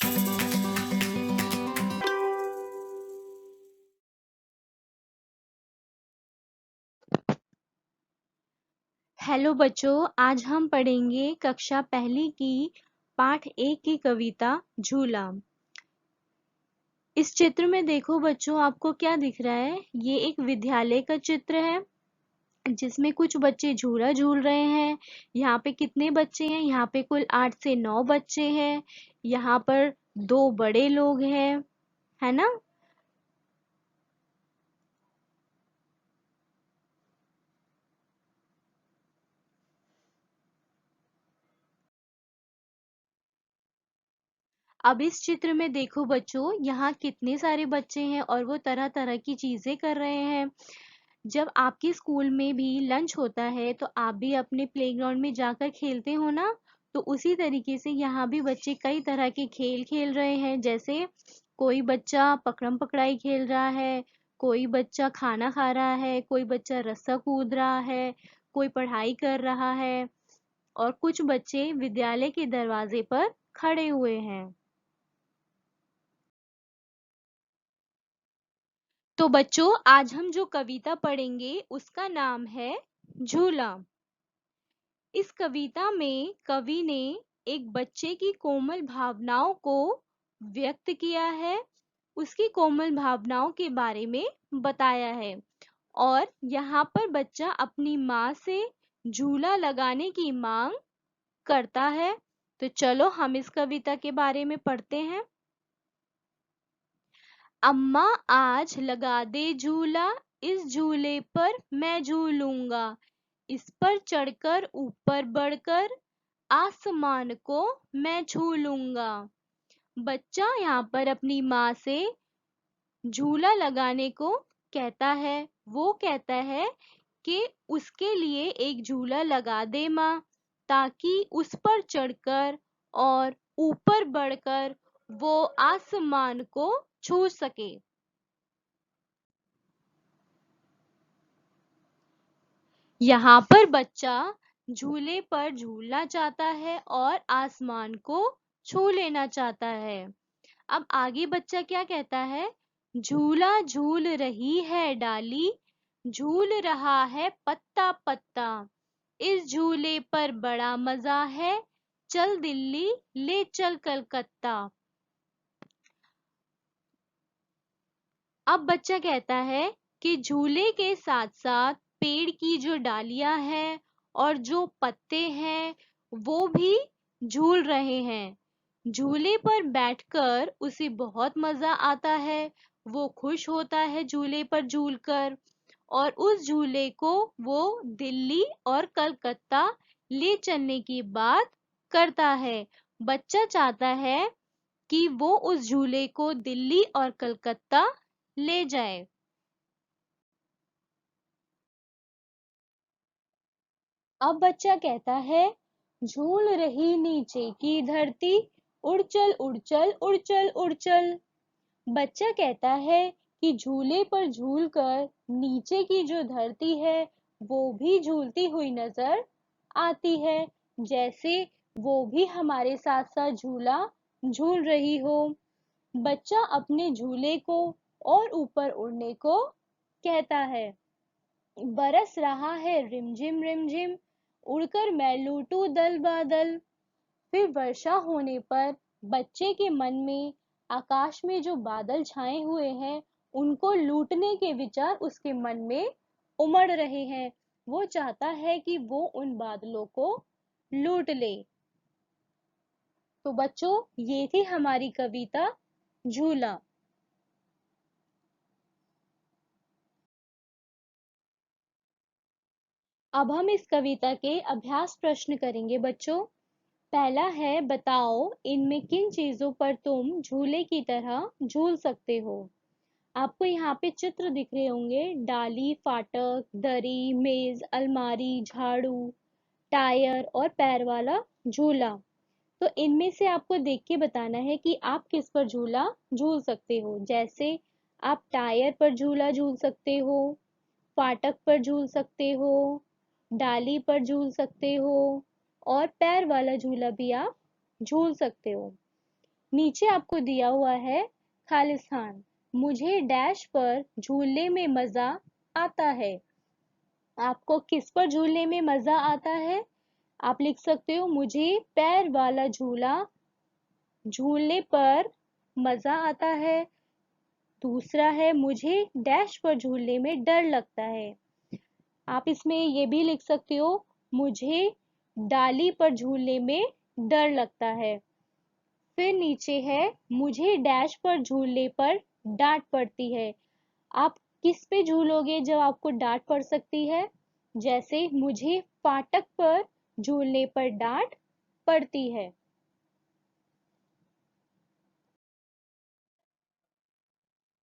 Hello बच्चों, आज हम पढ़ेंगे कक्षा पहली की पाठ 1 की कविता झूला। इस चित्र में देखो बच्चों, आपको क्या दिख रहा है? ये एक विद्यालय का चित्र है जिसमें कुछ बच्चे झूला झूल रहे हैं। यहाँ पे कितने बच्चे हैं? यहाँ पे कुल 8 से 9 बच्चे हैं। यहाँ पर 2 बड़े लोग हैं, है ना? अब इस चित्र में देखो बच्चों, यहाँ कितने सारे बच्चे हैं और वो तरह तरह की चीजें कर रहे हैं। जब आपके स्कूल में भी लंच होता है तो आप भी अपने प्लेग्राउंड में जाकर खेलते हो ना? तो उसी तरीके से यहाँ भी बच्चे कई तरह के खेल खेल रहे हैं। जैसे कोई बच्चा पकड़म पकड़ाई खेल रहा है, कोई बच्चा खाना खा रहा है, कोई बच्चा रस्सा कूद रहा है, कोई पढ़ाई कर रहा है और कुछ बच्चे विद्यालय के दरवाजे पर खड़े हुए हैं। तो बच्चों, आज हम जो कविता पढ़ेंगे उसका नाम है झूला। इस कविता में कवि ने एक बच्चे की कोमल भावनाओं को व्यक्त किया है, उसकी कोमल भावनाओं के बारे में बताया है और यहाँ पर बच्चा अपनी माँ से झूला लगाने की मांग करता है। तो चलो हम इस कविता के बारे में पढ़ते हैं। अम्मा आज लगा दे झूला, इस झूले पर मैं झूलूंगा, इस पर चढ़कर ऊपर बढ़कर आसमान को मैं छू लूंगा। बच्चा यहाँ पर अपनी माँ से झूला लगाने को कहता है। वो कहता है कि उसके लिए एक झूला लगा दे माँ, ताकि उस पर चढ़कर और ऊपर बढ़कर वो आसमान को छू सके। यहाँ पर बच्चा झूले पर झूलना चाहता है और आसमान को छू लेना चाहता है। अब आगे बच्चा क्या कहता है? झूला झूल रही है डाली, झूल रहा है पत्ता पत्ता, इस झूले पर बड़ा मजा है, चल दिल्ली ले चल कलकत्ता। अब बच्चा कहता है कि झूले के साथ साथ पेड़ की जो डालियां हैं और जो पत्ते हैं वो भी झूल रहे हैं। झूले पर बैठकर उसे बहुत मजा आता है, वो खुश होता है झूले पर झूलकर और उस झूले को वो दिल्ली और कलकत्ता ले चलने की बात करता है। बच्चा चाहता है कि वो उस झूले को दिल्ली और कलकत्ता ले जाए। अब बच्चा कहता है, झूल रही नीचे की धरती, उड़ चल उड़ चल उड़ चल उड़ चल। बच्चा कहता है कि झूले पर झूलकर नीचे की जो धरती है वो भी झूलती हुई नजर आती है, जैसे वो भी हमारे साथ साथ झूला झूल रही हो। बच्चा अपने झूले को और ऊपर उड़ने को कहता है। बरस रहा है रिमझिम रिमझिम, उड़कर मैं लूटूं दल बादल। फिर वर्षा होने पर बच्चे के मन में आकाश में जो बादल छाए हुए हैं उनको लूटने के विचार उसके मन में उमड़ रहे हैं। वो चाहता है कि वो उन बादलों को लूट ले। तो बच्चों, ये थी हमारी कविता झूला। अब हम इस कविता के अभ्यास प्रश्न करेंगे बच्चों। पहला है, बताओ इनमें किन चीजों पर तुम झूले की तरह झूल सकते हो। आपको यहाँ पे चित्र दिख रहे होंगे, डाली, फाटक, दरी, मेज, अलमारी, झाड़ू, टायर और पैर वाला झूला। तो इनमें से आपको देख के बताना है कि आप किस पर झूला झूल सकते हो। जैसे आप टायर पर झूला झूल सकते हो, फाटक पर झूल सकते हो, डाली पर झूल सकते हो और पैर वाला झूला भी आप झूल सकते हो। नीचे आपको दिया हुआ है खालिस्तान। मुझे डैश पर झूलने में मजा आता है। आपको किस पर झूलने में मजा आता है? आप लिख सकते हो मुझे पैर वाला झूला झूलने पर मजा आता है। दूसरा है मुझे डैश पर झूलने में डर लगता है। आप इसमें ये भी लिख सकते हो मुझे डाली पर झूलने में डर लगता है। फिर नीचे है मुझे डैश पर झूलने पर डांट पड़ती है। आप किस पे झूलोगे जब आपको डांट पड़ सकती है? जैसे मुझे फाटक पर झूलने पर डांट पड़ती है।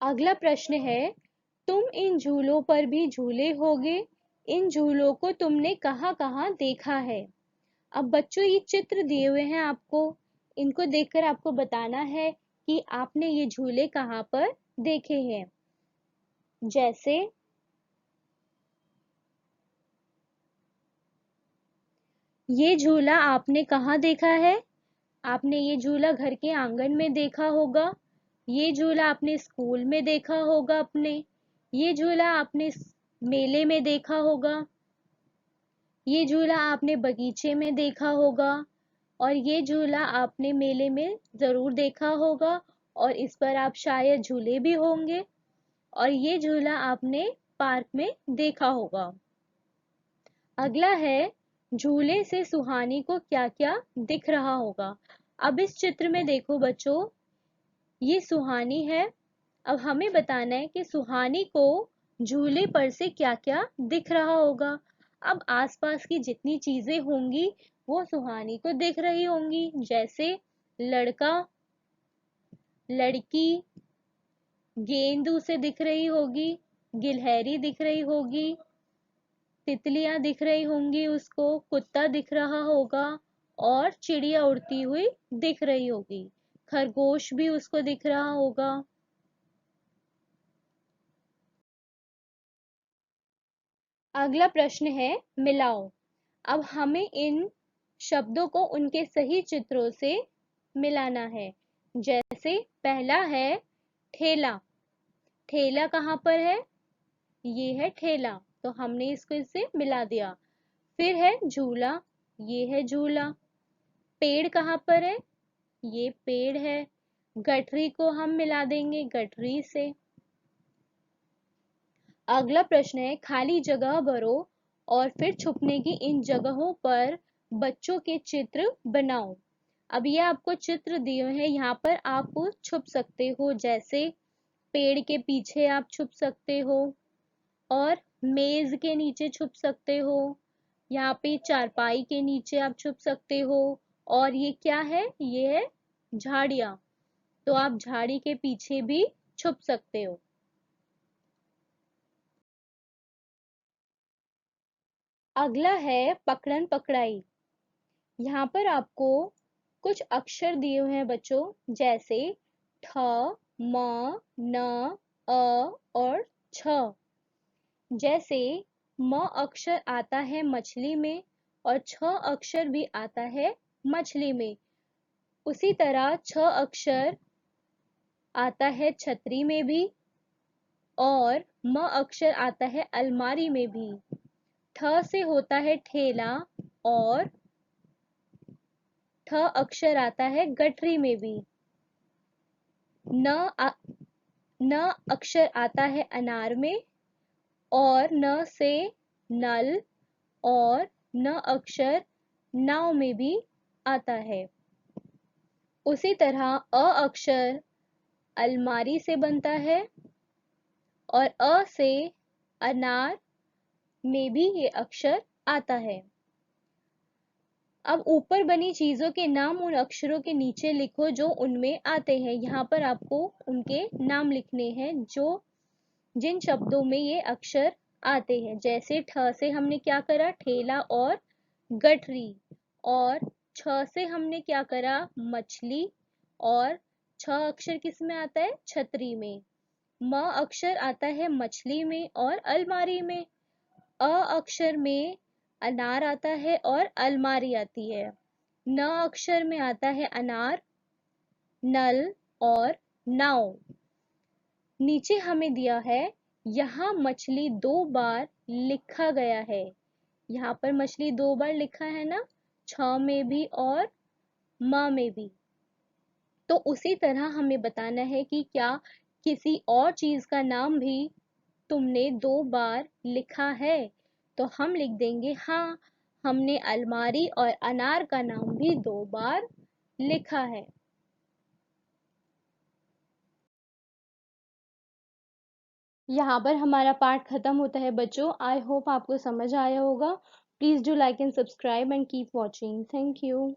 अगला प्रश्न है तुम इन झूलों पर भी झूले होगे। इन झूलों को तुमने कहाँ कहाँ देखा है? अब बच्चों ये चित्र दिए हुए हैं आपको, इनको देखकर आपको बताना है कि आपने ये झूले कहाँ पर देखे हैं। जैसे ये झूला आपने कहाँ देखा है? आपने ये झूला घर के आंगन में देखा होगा। ये झूला आपने स्कूल में देखा होगा अपने। ये झूला आपने मेले में देखा होगा। ये झूला आपने बगीचे में देखा होगा। और ये झूला आपने मेले में जरूर देखा होगा और इस पर आप शायद झूले भी होंगे। और ये झूला आपने पार्क में देखा होगा। अगला है झूले से सुहानी को क्या क्या दिख रहा होगा। अब इस चित्र में देखो बच्चों, ये सुहानी है। अब हमें बताना है कि सुहानी को झूले पर से क्या क्या दिख रहा होगा। अब आसपास की जितनी चीजें होंगी वो सुहानी को दिख रही होंगी। जैसे लड़का, लड़की, गेंद उसे दिख रही होगी, गिलहरी दिख रही होगी, तितलियां दिख रही होंगी उसको, कुत्ता दिख रहा होगा और चिड़िया उड़ती हुई दिख रही होगी। खरगोश भी उसको दिख रहा होगा। अगला प्रश्न है मिलाओ। अब हमें इन शब्दों को उनके सही चित्रों से मिलाना है। जैसे पहला है ठेला। ठेला कहाँ पर है? ये है ठेला, तो हमने इसको इससे मिला दिया। फिर है झूला, ये है झूला। पेड़ कहाँ पर है? ये पेड़ है। गठरी को हम मिला देंगे गठरी से। अगला प्रश्न है खाली जगह भरो और फिर छुपने की इन जगहों पर बच्चों के चित्र बनाओ। अब ये आपको चित्र दिए हैं, यहाँ पर आप छुप सकते हो। जैसे पेड़ के पीछे आप छुप सकते हो और मेज के नीचे छुप सकते हो। यहाँ पे चारपाई के नीचे आप छुप सकते हो। और ये क्या है? ये है झाड़ियाँ, तो आप झाड़ी के पीछे भी छुप सकते हो। अगला है पकड़न पकड़ाई। यहाँ पर आपको कुछ अक्षर दिए हुए हैं बच्चों। जैसे ठ, म, न, अ और छ। जैसे म अक्षर आता है मछली में और छ अक्षर भी आता है मछली में, उसी तरह छ अक्षर आता है छतरी में भी और म अक्षर आता है अलमारी में भी। ठ से होता है ठेला और ठ अक्षर आता है गठरी में भी। न अ, न अक्षर आता है अनार में और न से नल और न अक्षर नाव में भी आता है। उसी तरह अ अक्षर अलमारी से बनता है और अ से अनार में भी ये अक्षर आता है। अब ऊपर बनी चीजों के नाम उन अक्षरों के नीचे लिखो जो उनमें आते हैं। यहाँ पर आपको उनके नाम लिखने हैं जो जिन शब्दों में ये अक्षर आते हैं। जैसे ठ से हमने क्या करा? ठेला और गठरी। और छ से हमने क्या करा? मछली। और छ अक्षर किस में आता है? छतरी में। म अक्षर आता है मछली में और अलमारी में। अ अक्षर में अनार आता है और अलमारी आती है। न अक्षर में आता है अनार, नल और नाव। नीचे हमें दिया है यहाँ मछली 2 बार लिखा गया है। यहाँ पर मछली 2 बार लिखा है ना, छ में भी और म में भी। तो उसी तरह हमें बताना है कि क्या किसी और चीज का नाम भी तुमने 2 बार लिखा है। तो हम लिख देंगे हाँ, हमने अलमारी और अनार का नाम भी 2 बार लिखा है। यहाँ पर हमारा पाठ खत्म होता है बच्चों। आई होप आपको समझ आया होगा। Please do like and subscribe and keep watching. Thank you.